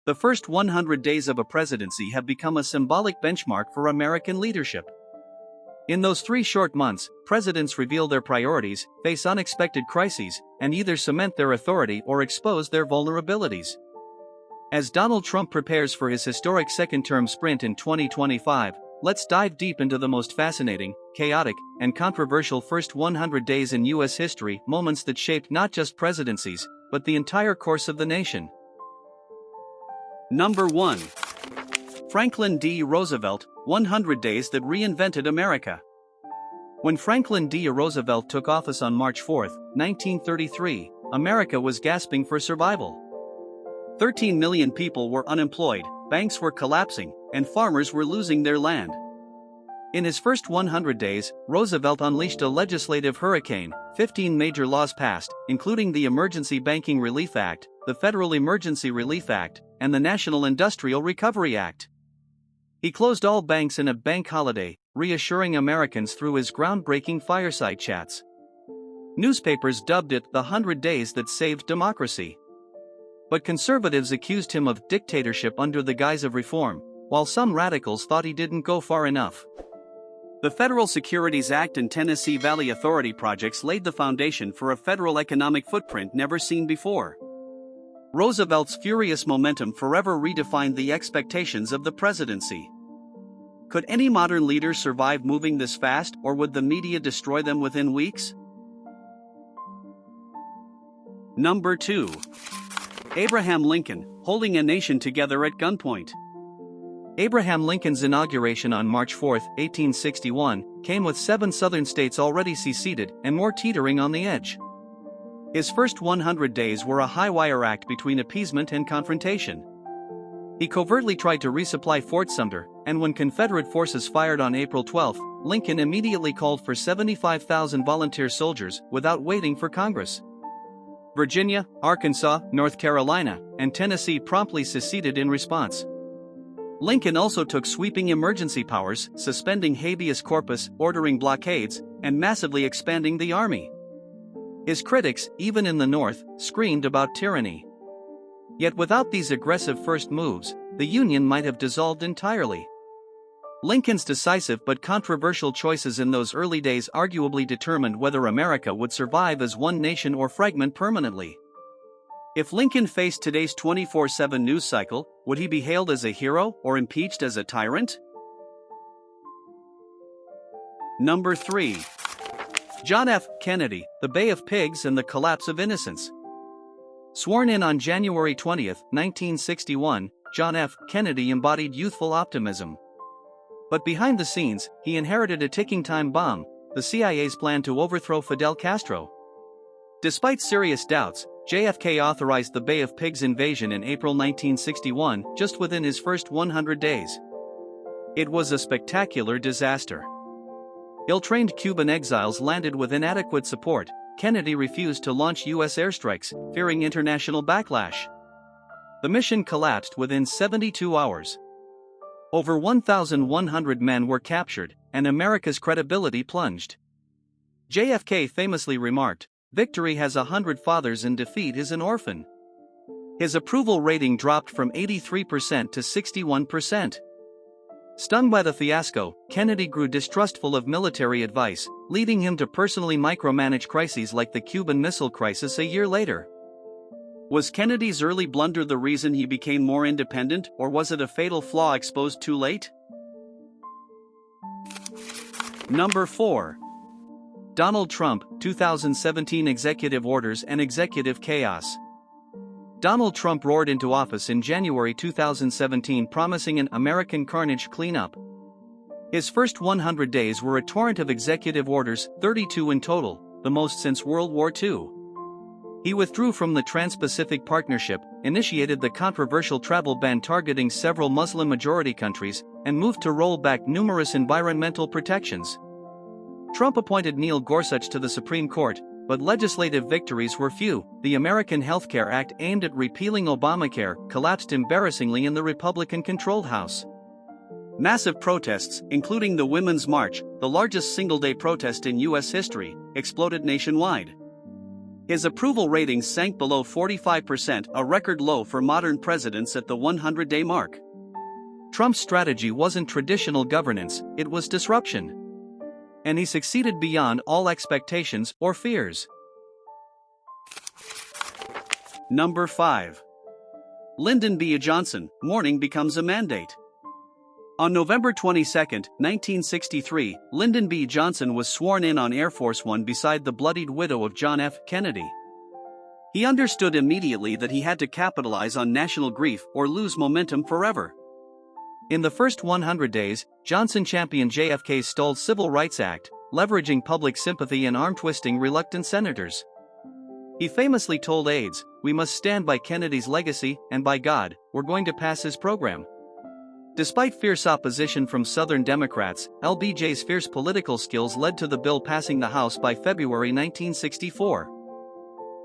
The first 100 days of a presidency have become a symbolic benchmark for American leadership. In those 3 short months, presidents reveal their priorities, face unexpected crises, and either cement their authority or expose their vulnerabilities. As Donald Trump prepares for his historic second-term sprint in 2025, let's dive deep into the most fascinating, chaotic, and controversial first 100 days in U.S. history, moments that shaped not just presidencies, but the entire course of the nation. Number 1. Franklin D. Roosevelt, 100 Days That Reinvented America. When Franklin D. Roosevelt took office on March 4, 1933, America was gasping for survival. 13 million people were unemployed, banks were collapsing, and farmers were losing their land. In his first 100 days, Roosevelt unleashed a legislative hurricane. 15 major laws passed, including the Emergency Banking Relief Act, the Federal Emergency Relief Act, and the National Industrial Recovery Act. He closed all banks in a bank holiday, reassuring Americans through his groundbreaking fireside chats. Newspapers dubbed it the 100 Days That Saved Democracy. But conservatives accused him of dictatorship under the guise of reform, while some radicals thought he didn't go far enough. The Federal Securities Act and Tennessee Valley Authority projects laid the foundation for a federal economic footprint never seen before. Roosevelt's furious momentum forever redefined the expectations of the presidency. Could any modern leader survive moving this fast, or would the media destroy them within weeks? Number 2. Abraham Lincoln, holding a nation together at gunpoint. Abraham Lincoln's inauguration on March 4, 1861, came with 7 southern states already seceded and more teetering on the edge. His first 100 days were a high-wire act between appeasement and confrontation. He covertly tried to resupply Fort Sumter, and when Confederate forces fired on April 12, Lincoln immediately called for 75,000 volunteer soldiers without waiting for Congress. Virginia, Arkansas, North Carolina, and Tennessee promptly seceded in response. Lincoln also took sweeping emergency powers, suspending habeas corpus, ordering blockades, and massively expanding the army. His critics, even in the North, screamed about tyranny. Yet without these aggressive first moves, the Union might have dissolved entirely. Lincoln's decisive but controversial choices in those early days arguably determined whether America would survive as one nation or fragment permanently. If Lincoln faced today's 24/7 news cycle, would he be hailed as a hero or impeached as a tyrant? Number 3. John F. Kennedy, the Bay of Pigs and the Collapse of Innocence. Sworn in on January 20, 1961, John F. Kennedy embodied youthful optimism. But behind the scenes, he inherited a ticking time bomb, the CIA's plan to overthrow Fidel Castro. Despite serious doubts, JFK authorized the Bay of Pigs invasion in April 1961, just within his first 100 days. It was a spectacular disaster. Ill-trained Cuban exiles landed with inadequate support. Kennedy refused to launch U.S. airstrikes, fearing international backlash. The mission collapsed within 72 hours. Over 1,100 men were captured, and America's credibility plunged. JFK famously remarked, "Victory has 100 fathers and defeat is an orphan." His approval rating dropped from 83% to 61%. Stung by the fiasco, Kennedy grew distrustful of military advice, leading him to personally micromanage crises like the Cuban Missile Crisis a year later. Was Kennedy's early blunder the reason he became more independent, or was it a fatal flaw exposed too late? Number 4. Donald Trump, 2017 Executive Orders and Executive Chaos. Donald Trump roared into office in January 2017 promising an American carnage cleanup. His first 100 days were a torrent of executive orders, 32 in total, the most since World War II. He withdrew from the Trans-Pacific Partnership, initiated the controversial travel ban targeting several Muslim-majority countries, and moved to roll back numerous environmental protections. Trump appointed Neil Gorsuch to the Supreme Court, but legislative victories were few. The American Health Care Act aimed at repealing Obamacare collapsed embarrassingly in the Republican-controlled House. Massive protests, including the Women's March, the largest single-day protest in U.S. history, exploded nationwide. His approval ratings sank below 45%, a record low for modern presidents at the 100-day mark. Trump's strategy wasn't traditional governance, it was disruption. And he succeeded beyond all expectations or fears. Number 5. Lyndon B Johnson, mourning becomes a mandate. On November 22, 1963, Lyndon B Johnson was sworn in on Air Force One beside the bloodied widow of John F. Kennedy. He understood immediately that he had to capitalize on national grief or lose momentum forever. In the first 100 days, Johnson championed JFK's stalled Civil Rights Act, leveraging public sympathy and arm-twisting reluctant senators. He famously told aides, "We must stand by Kennedy's legacy, and by God, we're going to pass his program." Despite fierce opposition from Southern Democrats, LBJ's fierce political skills led to the bill passing the House by February 1964.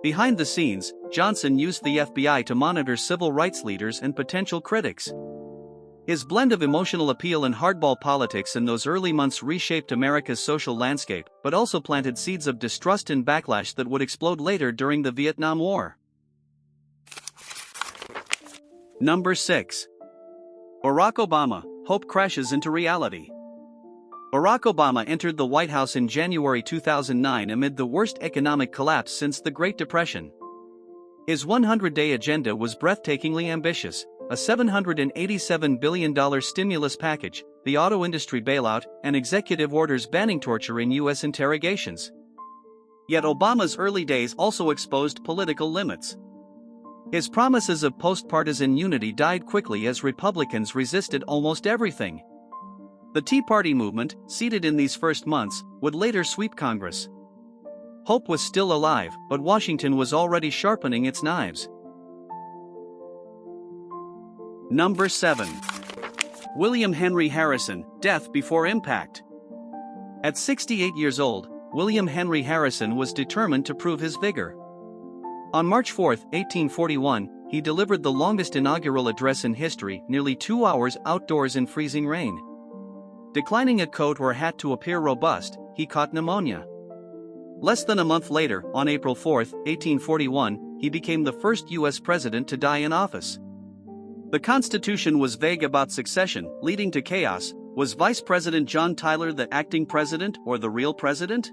Behind the scenes, Johnson used the FBI to monitor civil rights leaders and potential critics. His blend of emotional appeal and hardball politics in those early months reshaped America's social landscape, but also planted seeds of distrust and backlash that would explode later during the Vietnam War. Number 6. Barack Obama, hope crashes into reality. Barack Obama entered the White House in January 2009 amid the worst economic collapse since the Great Depression. His 100-day agenda was breathtakingly ambitious: a $787 billion stimulus package, the auto industry bailout, and executive orders banning torture in U.S. interrogations. Yet Obama's early days also exposed political limits. His promises of post-partisan unity died quickly as Republicans resisted almost everything. The Tea Party movement, seeded in these first months, would later sweep Congress. Hope was still alive, but Washington was already sharpening its knives. Number 7. William Henry Harrison, death before impact. At 68 years old, William Henry Harrison was determined to prove his vigor. On March 4, 1841, he delivered the longest inaugural address in history, nearly 2 hours outdoors in freezing rain. Declining a coat or hat to appear robust, he caught pneumonia. Less than a month later, on April 4, 1841, he became the first U.S. president to die in office. The Constitution was vague about succession, leading to chaos. Was Vice President John Tyler the acting president or the real president?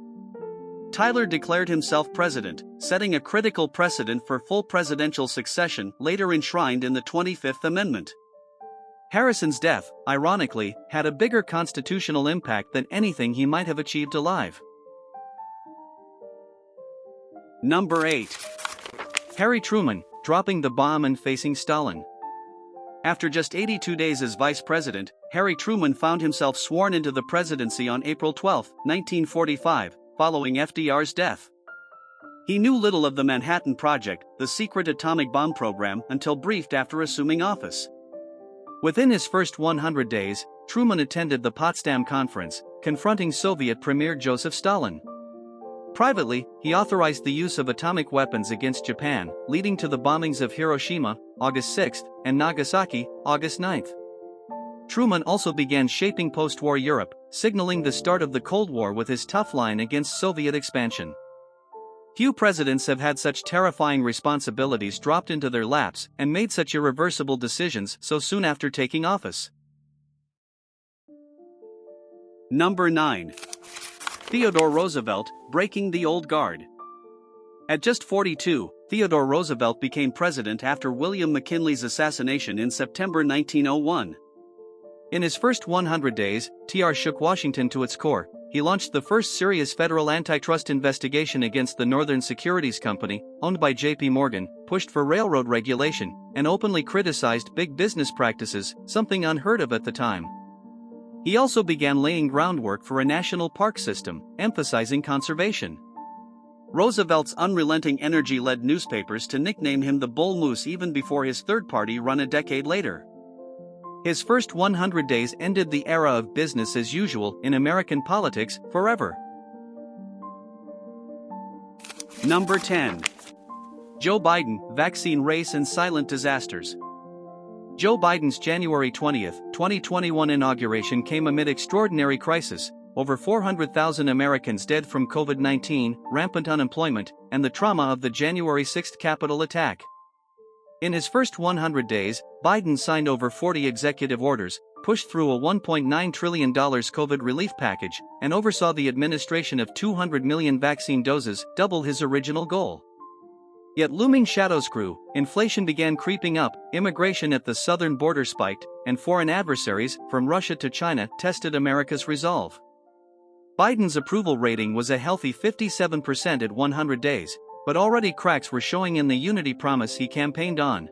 Tyler declared himself president, setting a critical precedent for full presidential succession, later enshrined in the 25th Amendment. Harrison's death, ironically, had a bigger constitutional impact than anything he might have achieved alive. Number 8. Harry Truman, dropping the bomb and facing Stalin. After just 82 days as vice president, Harry Truman found himself sworn into the presidency on April 12, 1945, following FDR's death. He knew little of the Manhattan Project, the secret atomic bomb program, until briefed after assuming office. Within his first 100 days, Truman attended the Potsdam Conference, confronting Soviet Premier Joseph Stalin. Privately, he authorized the use of atomic weapons against Japan, leading to the bombings of Hiroshima, August 6, and Nagasaki, August 9. Truman also began shaping post-war Europe, signaling the start of the Cold War with his tough line against Soviet expansion. Few presidents have had such terrifying responsibilities dropped into their laps and made such irreversible decisions so soon after taking office. Number 9. Theodore Roosevelt, breaking the old guard. At just 42, Theodore Roosevelt became president after William McKinley's assassination in September 1901. In his first 100 days, TR shook Washington to its core. He launched the first serious federal antitrust investigation against the Northern Securities Company, owned by J.P. Morgan, pushed for railroad regulation, and openly criticized big business practices, something unheard of at the time. He also began laying groundwork for a national park system, emphasizing conservation. Roosevelt's unrelenting energy led newspapers to nickname him the Bull Moose even before his third party run a decade later. His first 100 days ended the era of business as usual in American politics forever. Number 10. Joe Biden, vaccine race and silent disasters. Joe Biden's January 20, 2021 inauguration came amid extraordinary crisis, over 400,000 Americans dead from COVID-19, rampant unemployment, and the trauma of the January 6 Capitol attack. In his first 100 days, Biden signed over 40 executive orders, pushed through a $1.9 trillion COVID relief package, and oversaw the administration of 200 million vaccine doses, double his original goal. Yet looming shadows grew, inflation began creeping up, immigration at the southern border spiked, and foreign adversaries, from Russia to China, tested America's resolve. Biden's approval rating was a healthy 57% at 100 days, but already cracks were showing in the unity promise he campaigned on.